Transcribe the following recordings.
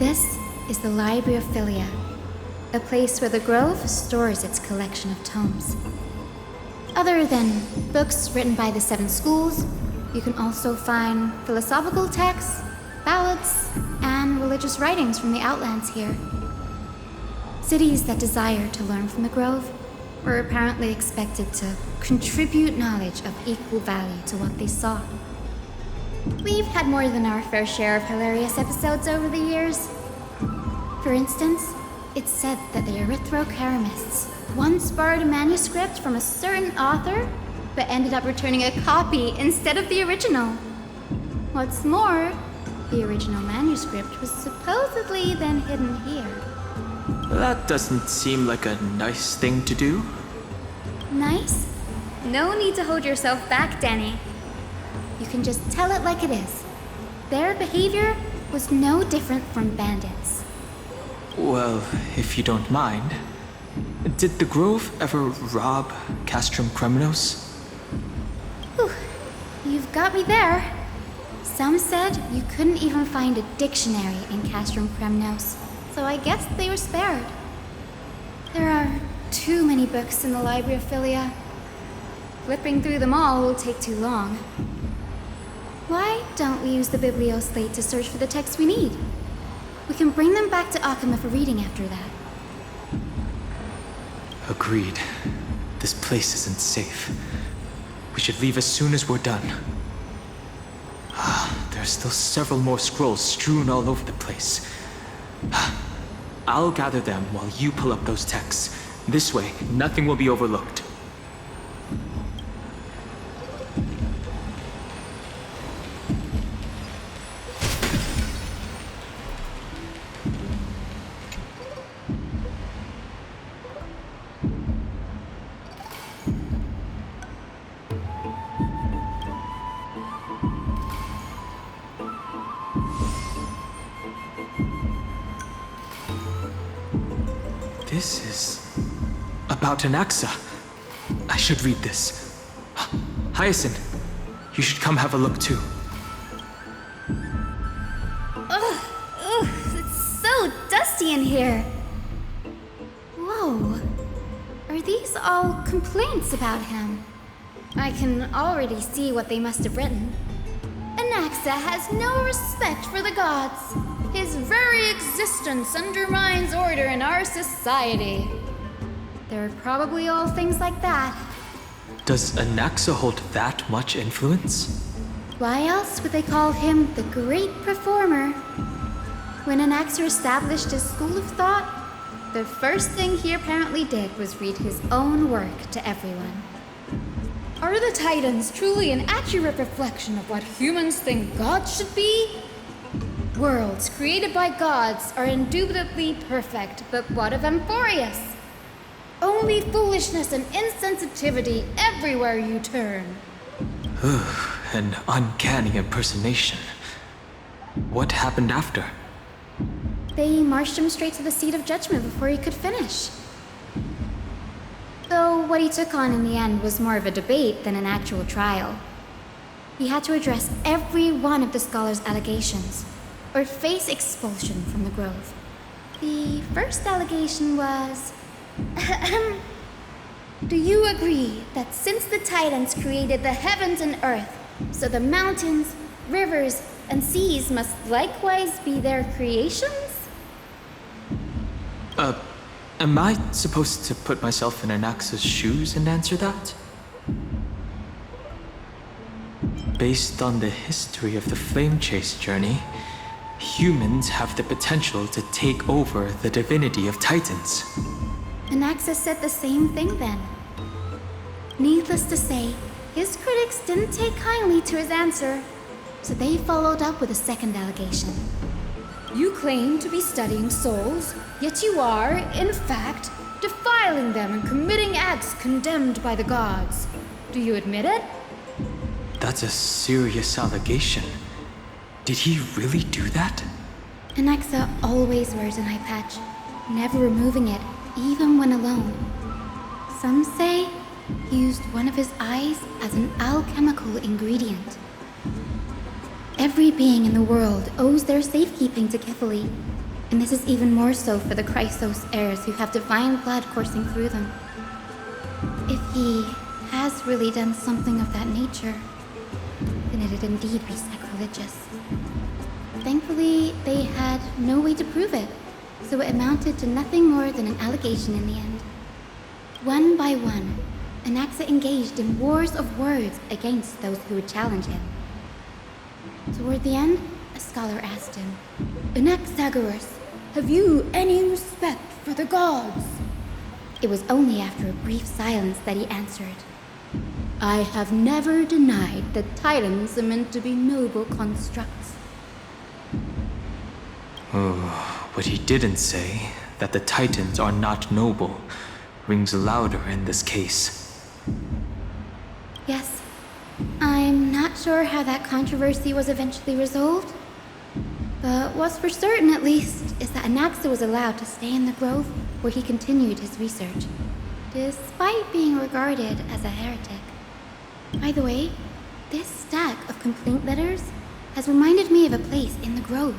This is the laboratoire, a place where the Grove stores its collection of tomes. Other than books written by the 7 schools, you can also find philosophical texts, ballads, and religious writings from the Outlands here. Cities that desire to learn from the Grove were apparently expected to contribute knowledge of equal value to what they saw. We've had more than our fair share of hilarious episodes over the years. For instance, it's said that the Erythrocheramists once borrowed a manuscript from a certain author, but ended up returning a copy instead of the original. What's more, the original manuscript was supposedly then hidden here. That doesn't seem like a nice thing to do. Nice? No need to hold yourself back, Danny. You can just tell it like it is. Their behavior was no different from bandits. Well, if you don't mind, did the Grove ever rob Castrum Kremnos? Whew, you've got me there. Some said you couldn't even find a dictionary in Castrum Kremnos, so I guess they were spared. There are too many books in the laboratoire. Flipping through them all will take too long. Why don't we use the biblioslate to search for the texts we need? We can bring them back to Akama for reading after that. Agreed. This place isn't safe. We should leave as soon as we're done. There are still several more scrolls strewn all over the place. I'll gather them while you pull up those texts. This way, nothing will be overlooked. This is about Anaxa. I should read this. Hyacinth, you should come have a look too. Ugh, it's so dusty in here. Whoa, are these all complaints about him? I can already see what they must have written. Anaxa has no respect for the gods. His very existence undermines order in our society. They're probably all things like that. Does Anaxa hold that much influence? Why else would they call him the Great Performer? When Anaxa established his school of thought, the first thing he apparently did was read his own work to everyone. Are the Titans truly an accurate reflection of what humans think gods should be? Worlds created by gods are indubitably perfect, but what of Amphorius? Only foolishness and insensitivity everywhere you turn. An uncanny impersonation. What happened after? They marched him straight to the seat of judgment before he could finish. Though what he took on in the end was more of a debate than an actual trial. He had to address every one of the scholar's allegations, or face expulsion from the Grove. The first allegation was... Do you agree that since the Titans created the heavens and earth, so the mountains, rivers, and seas must likewise be their creations? Am I supposed to put myself in Anaxa's shoes and answer that? Based on the history of the Flame Chase journey, humans have the potential to take over the divinity of Titans. Anaxa said the same thing then. Needless to say, his critics didn't take kindly to his answer, so they followed up with a second allegation. You claim to be studying souls, yet you are, in fact, defiling them and committing acts condemned by the gods. Do you admit it? That's a serious allegation. Did he really do that? Anaxa always wears an eye patch, never removing it, even when alone. Some say he used one of his eyes as an alchemical ingredient. Every being in the world owes their safekeeping to Kithali. And this is even more so for the Chrysos heirs who have divine blood coursing through them. If he has really done something of that nature, then it'd indeed be sacrilegious. Thankfully, they had no way to prove it, so it amounted to nothing more than an allegation in the end. One by one, Anaxa engaged in wars of words against those who would challenge him. Toward the end, a scholar asked him, "Anaxagoras, have you any respect for the gods?" It was only after a brief silence that he answered, "I have never denied that titans are meant to be noble constructs." Oh, what he didn't say, that the Titans are not noble, rings louder in this case. Yes, I'm not sure how that controversy was eventually resolved. But what's for certain, at least, is that Anaxa was allowed to stay in the grove where he continued his research, despite being regarded as a heretic. By the way, this stack of complaint letters has reminded me of a place in the grove.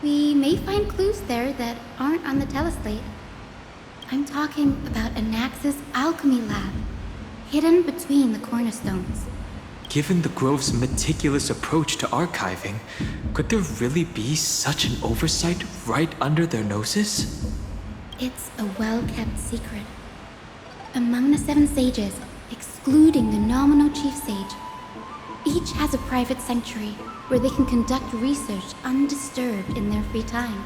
We may find clues there that aren't on the teleslate. I'm talking about Anaxa's alchemy lab, hidden between the cornerstones. Given the Grove's meticulous approach to archiving, could there really be such an oversight right under their noses? It's a well-kept secret. Among the 7 sages, excluding the nominal chief sage, each has a private sanctuary where they can conduct research undisturbed in their free time.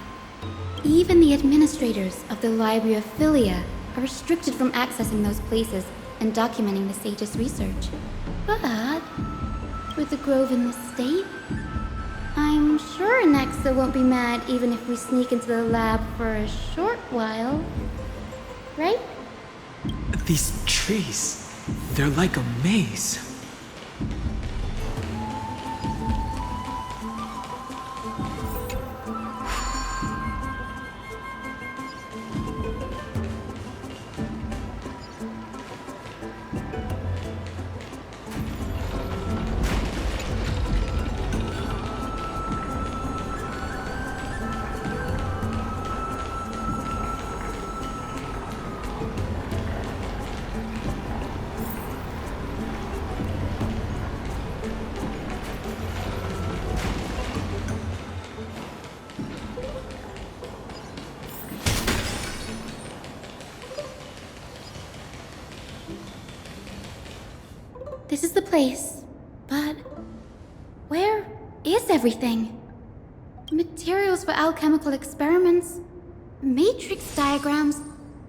Even the administrators of the laboratoire are restricted from accessing those places and documenting the sage's research. But with the grove in this state, I'm sure Anaxa won't be mad even if we sneak into the lab for a short while. Right? These trees, they're like a maze. This is the place, but where is everything? Materials for alchemical experiments, matrix diagrams,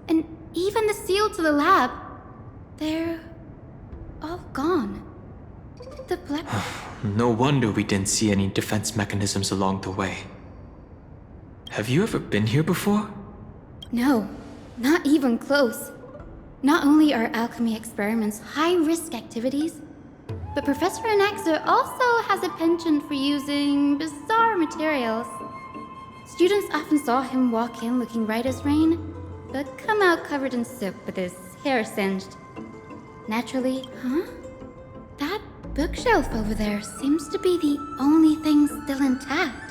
and even the seal to the lab. They're all gone. Did the black... No wonder we didn't see any defense mechanisms along the way. Have you ever been here before? No, not even close. Not only are alchemy experiments high-risk activities, but Professor Anaxa also has a penchant for using bizarre materials. Students often saw him walk in looking right as rain, but come out covered in soot with his hair singed. Naturally, that bookshelf over there seems to be the only thing still intact.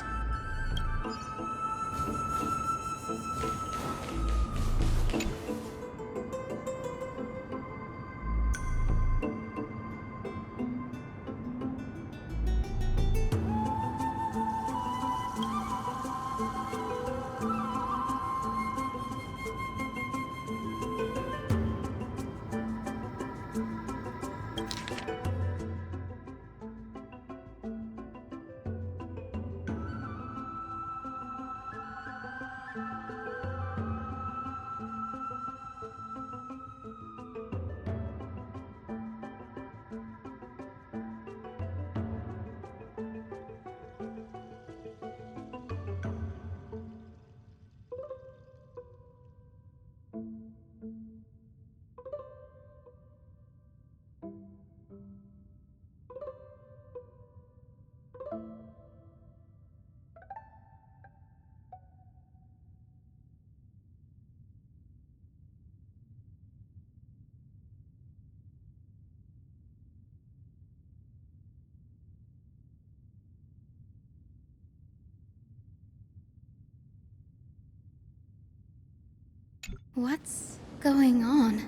What's going on?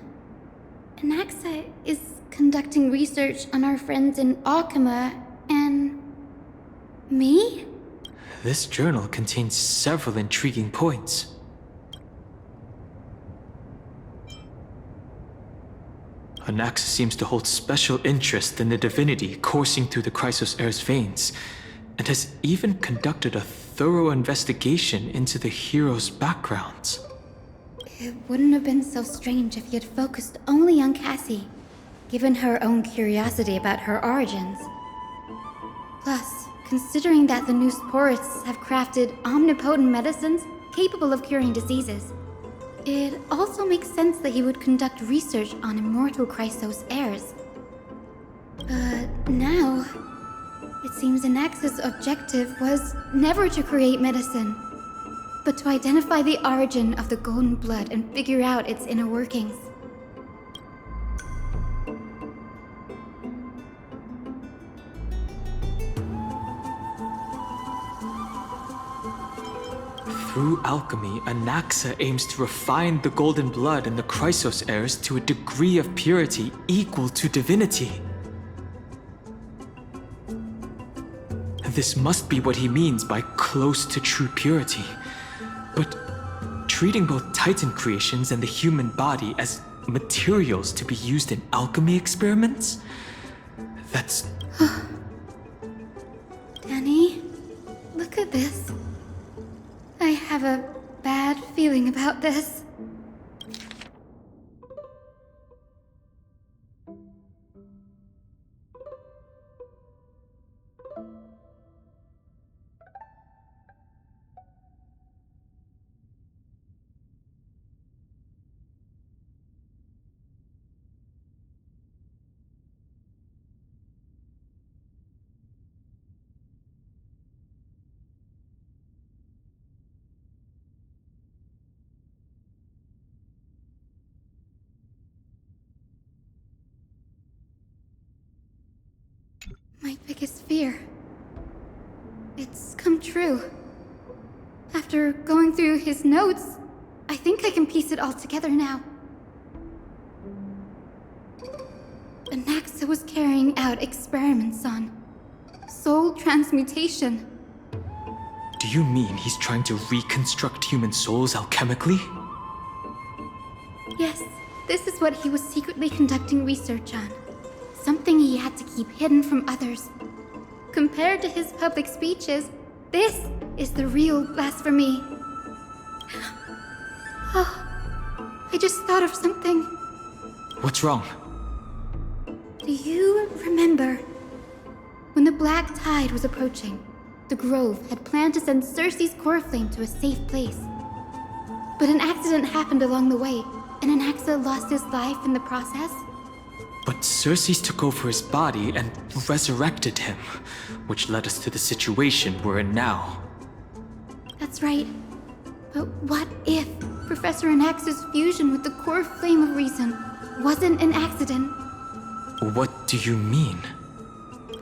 Anaxa is conducting research on our friends in Alchema and... me? This journal contains several intriguing points. Anaxa seems to hold special interest in the divinity coursing through the Chrysos Heir's veins, and has even conducted a thorough investigation into the hero's backgrounds. It wouldn't have been so strange if he had focused only on Cassie, given her own curiosity about her origins. Plus, considering that the new Sporists have crafted omnipotent medicines capable of curing diseases, it also makes sense that he would conduct research on immortal Chrysos heirs. But now, it seems Anaxa's objective was never to create medicine, but to identify the origin of the golden blood and figure out its inner workings. Through alchemy, Anaxa aims to refine the golden blood in the Chrysos heirs to a degree of purity equal to divinity. This must be what he means by close to true purity. But treating both Titan creations and the human body as materials to be used in alchemy experiments? That's... Danny, look at this. I have a bad feeling about this. My biggest fear. It's come true. After going through his notes, I think I can piece it all together now. Anaxa was carrying out experiments on soul transmutation. Do you mean he's trying to reconstruct human souls alchemically? Yes, this is what he was secretly conducting research on. Something he had to keep hidden from others. Compared to his public speeches, this is the real blasphemy. Oh, I just thought of something. What's wrong? Do you remember? When the Black Tide was approaching, the Grove had planned to send Circe's core flame to a safe place. But an accident happened along the way, and Anaxa lost his life in the process. But Circe took over his body and resurrected him, which led us to the situation we're in now. That's right. But what if Professor Anaxa's fusion with the core flame of reason wasn't an accident? What do you mean?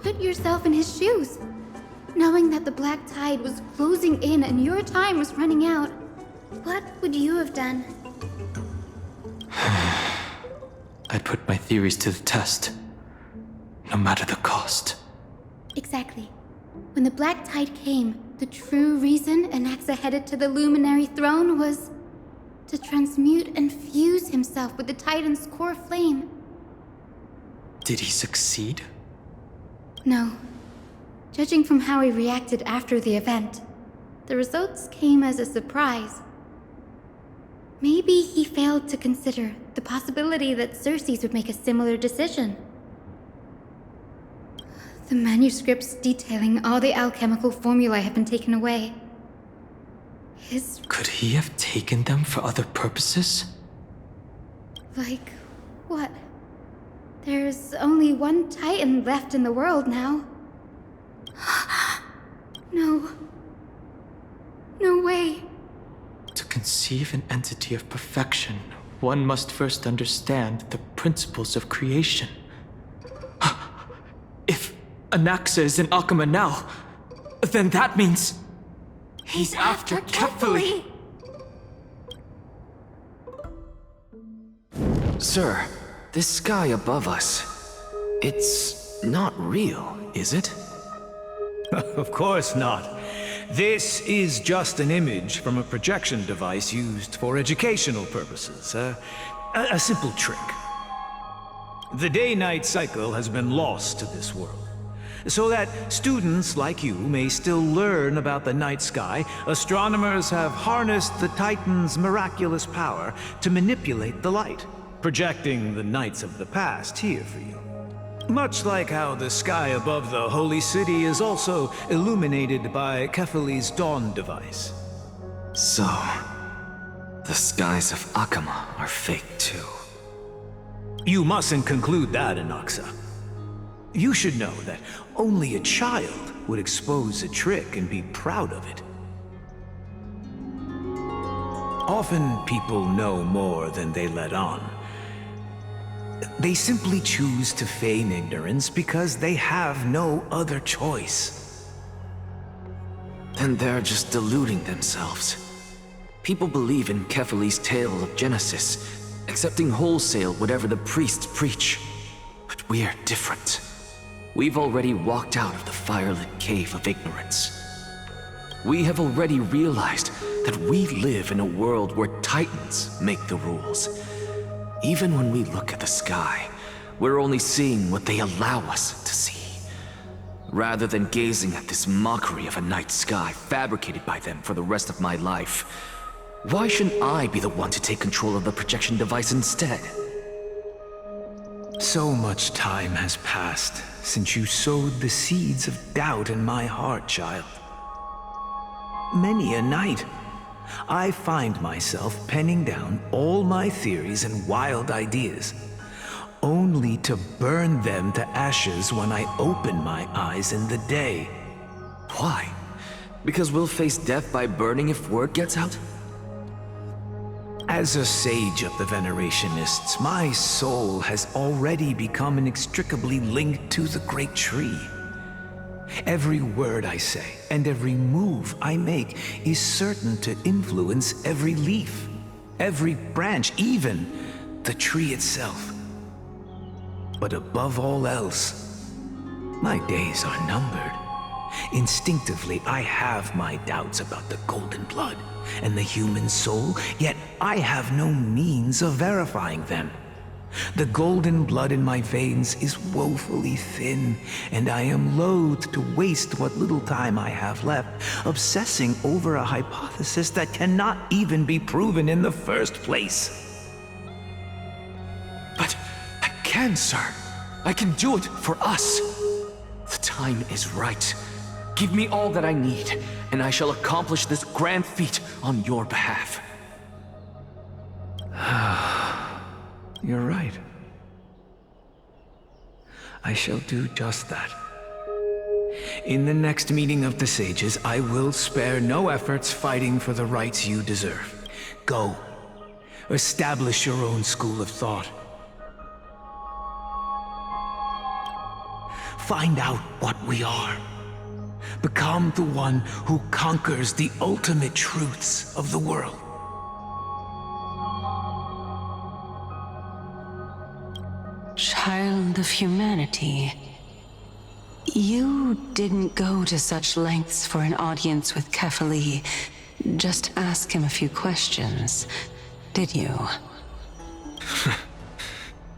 Put yourself in his shoes. Knowing that the Black Tide was closing in and your time was running out, what would you have done? I'd put my theories to the test, no matter the cost. Exactly. When the Black Tide came, the true reason Anaxa headed to the Luminary Throne was to transmute and fuse himself with the Titan's core flame. Did he succeed? No. Judging from how he reacted after the event, the results came as a surprise. Maybe he failed to consider the possibility that Circe would make a similar decision. The manuscripts detailing all the alchemical formulae have been taken away. Could he have taken them for other purposes? Like, what? There's only one Titan left in the world now. No. No way. To conceive an entity of perfection, one must first understand the principles of creation. If Anaxa is in Alchema now, then that means... He's after Kephalli! Sir, this sky above us, it's not real, is it? Of course not. This is just an image from a projection device used for educational purposes. A simple trick. The day-night cycle has been lost to this world. So that students like you may still learn about the night sky, astronomers have harnessed the Titan's miraculous power to manipulate the light, projecting the nights of the past here for you. Much like how the sky above the Holy City is also illuminated by Kefali's dawn device. So, the skies of Akama are fake too. You mustn't conclude that, Anaxa. You should know that only a child would expose a trick and be proud of it. Often people know more than they let on. They simply choose to feign ignorance because they have no other choice. Then they're just deluding themselves. People believe in Kefali's tale of Genesis, accepting wholesale whatever the priests preach. But we're different. We've already walked out of the firelit cave of ignorance. We have already realized that we live in a world where Titans make the rules. Even when we look at the sky, we're only seeing what they allow us to see. Rather than gazing at this mockery of a night sky fabricated by them for the rest of my life, why shouldn't I be the one to take control of the projection device instead? So much time has passed since you sowed the seeds of doubt in my heart, child. Many a night, I find myself penning down all my theories and wild ideas, only to burn them to ashes when I open my eyes in the day. Why? Because we'll face death by burning if word gets out? As a sage of the Venerationists, my soul has already become inextricably linked to the great tree. Every word I say and every move I make is certain to influence every leaf, every branch, even the tree itself. But above all else, my days are numbered. Instinctively, I have my doubts about the golden blood and the human soul, yet I have no means of verifying them. The golden blood in my veins is woefully thin, and I am loath to waste what little time I have left obsessing over a hypothesis that cannot even be proven in the first place. But I can, sir. I can do it for us. The time is right. Give me all that I need, and I shall accomplish this grand feat on your behalf. You're right. I shall do just that. In the next meeting of the sages, I will spare no efforts fighting for the rights you deserve. Go. Establish your own school of thought. Find out what we are. Become the one who conquers the ultimate truths of the world. Child of humanity, you didn't go to such lengths for an audience with Kefali. Just ask him a few questions, did you?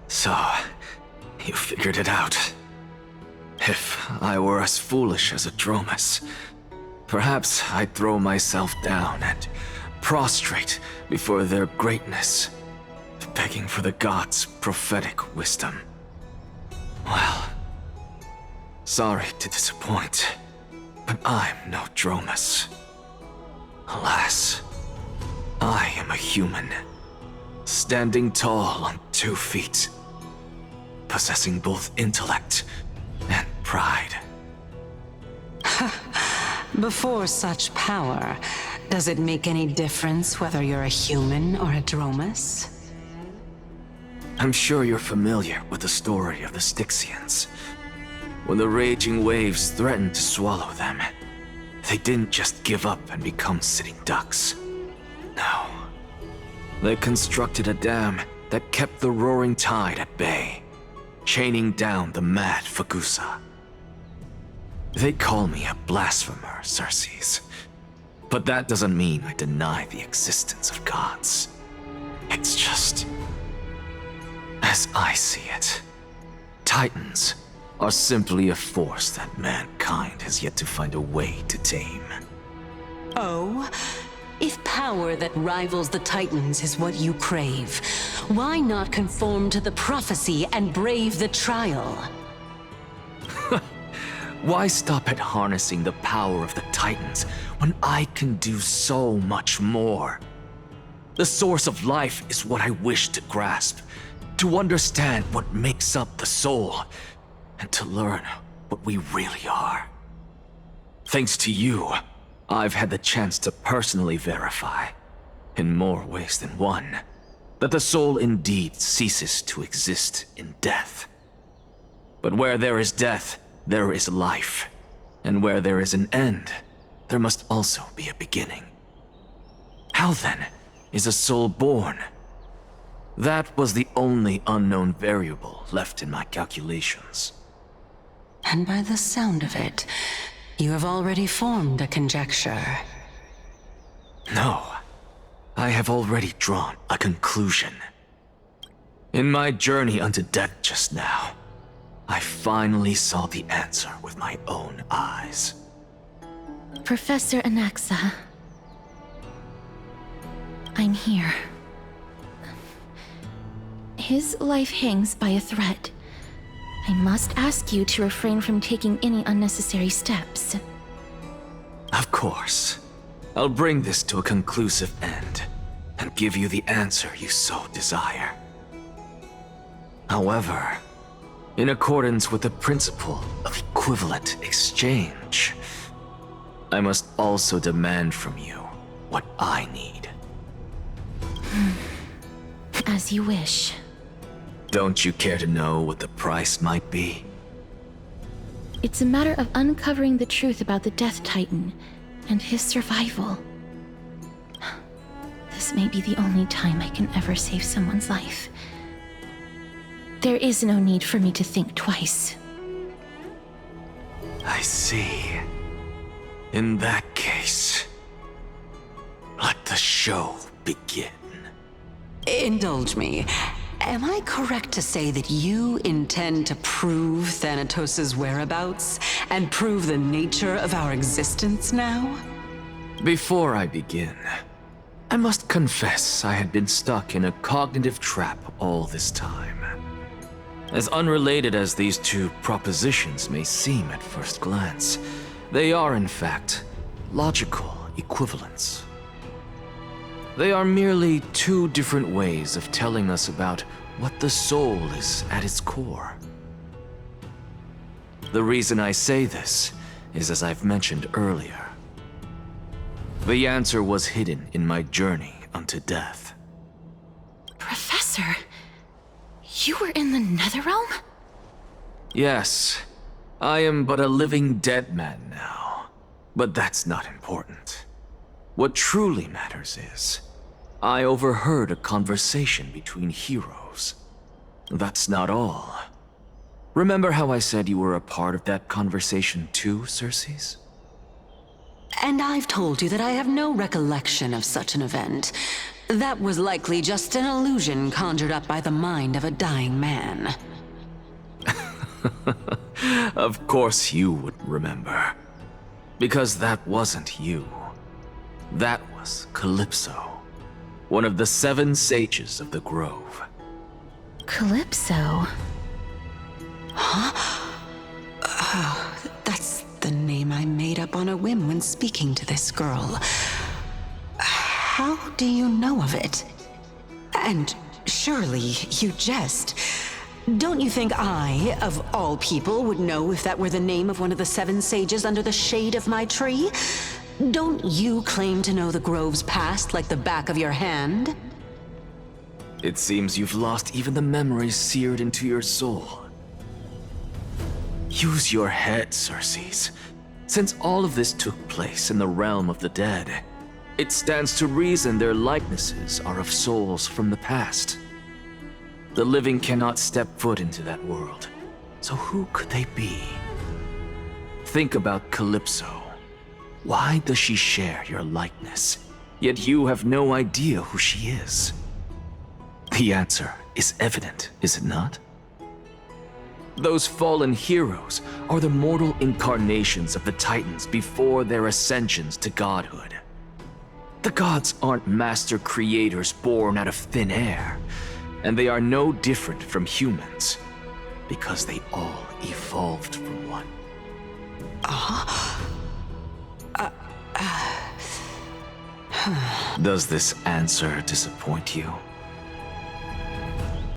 So, you figured it out. If I were as foolish as a Dromus, perhaps I'd throw myself down and prostrate before their greatness, begging for the gods' prophetic wisdom. Well, sorry to disappoint, but I'm no Dromus. Alas, I am a human, standing tall on 2 feet, possessing both intellect and pride. Before such power, does it make any difference whether you're a human or a Dromus? I'm sure you're familiar with the story of the Styxians. When the raging waves threatened to swallow them, they didn't just give up and become sitting ducks. No. They constructed a dam that kept the roaring tide at bay, chaining down the mad Fagusa. They call me a blasphemer, Circes. But that doesn't mean I deny the existence of gods. It's just... as I see it, Titans are simply a force that mankind has yet to find a way to tame. Oh? If power that rivals the Titans is what you crave, why not conform to the prophecy and brave the trial? Why stop at harnessing the power of the Titans when I can do so much more? The source of life is what I wish to grasp, to understand what makes up the soul, and to learn what we really are. Thanks to you, I've had the chance to personally verify, in more ways than one, that the soul indeed ceases to exist in death. But where there is death, there is life. And where there is an end, there must also be a beginning. How then is a soul born? That was the only unknown variable left in my calculations. And by the sound of it, you have already formed a conjecture. No, I have already drawn a conclusion. In my journey unto death just now, I finally saw the answer with my own eyes. Professor Anaxa. I'm here. His life hangs by a thread. I must ask you to refrain from taking any unnecessary steps. Of course. I'll bring this to a conclusive end, and give you the answer you so desire. However, in accordance with the principle of equivalent exchange, I must also demand from you what I need. As you wish. Don't you care to know what the price might be? It's a matter of uncovering the truth about the Death Titan and his survival. This may be the only time I can ever save someone's life. There is no need for me to think twice. I see. In that case, let the show begin. Indulge me. Am I correct to say that you intend to prove Thanatos' whereabouts and prove the nature of our existence now? Before I begin, I must confess I had been stuck in a cognitive trap all this time. As unrelated as these two propositions may seem at first glance, they are in fact logical equivalents. They are merely two different ways of telling us about what the soul is at its core. The reason I say this is as I've mentioned earlier. The answer was hidden in my journey unto death. Professor, you were in the Netherrealm? Yes, I am but a living dead man now, but that's not important. What truly matters is, I overheard a conversation between heroes. That's not all. Remember how I said you were a part of that conversation too, Circes? And I've told you that I have no recollection of such an event. That was likely just an illusion conjured up by the mind of a dying man. Of course you would remember. Because that wasn't you. That was Calypso, one of the 7 sages of the Grove. Calypso? That's the name I made up on a whim when speaking to this girl. How do you know of it? And surely you jest. Don't you think I, of all people, would know if that were the name of one of the 7 sages under the shade of my tree? Don't you claim to know the Grove's past like the back of your hand? It seems you've lost even the memories seared into your soul. Use your head, Circes. Since all of this took place in the realm of the dead, it stands to reason their likenesses are of souls from the past. The living cannot step foot into that world. So who could they be? Think about Calypso. Why does she share your likeness? Yet you have no idea who she is. The answer is evident, is it not? Those fallen heroes are the mortal incarnations of the Titans before their ascensions to godhood. The gods aren't master creators born out of thin air, and they are no different from humans, because they all evolved from one. Does this answer disappoint you?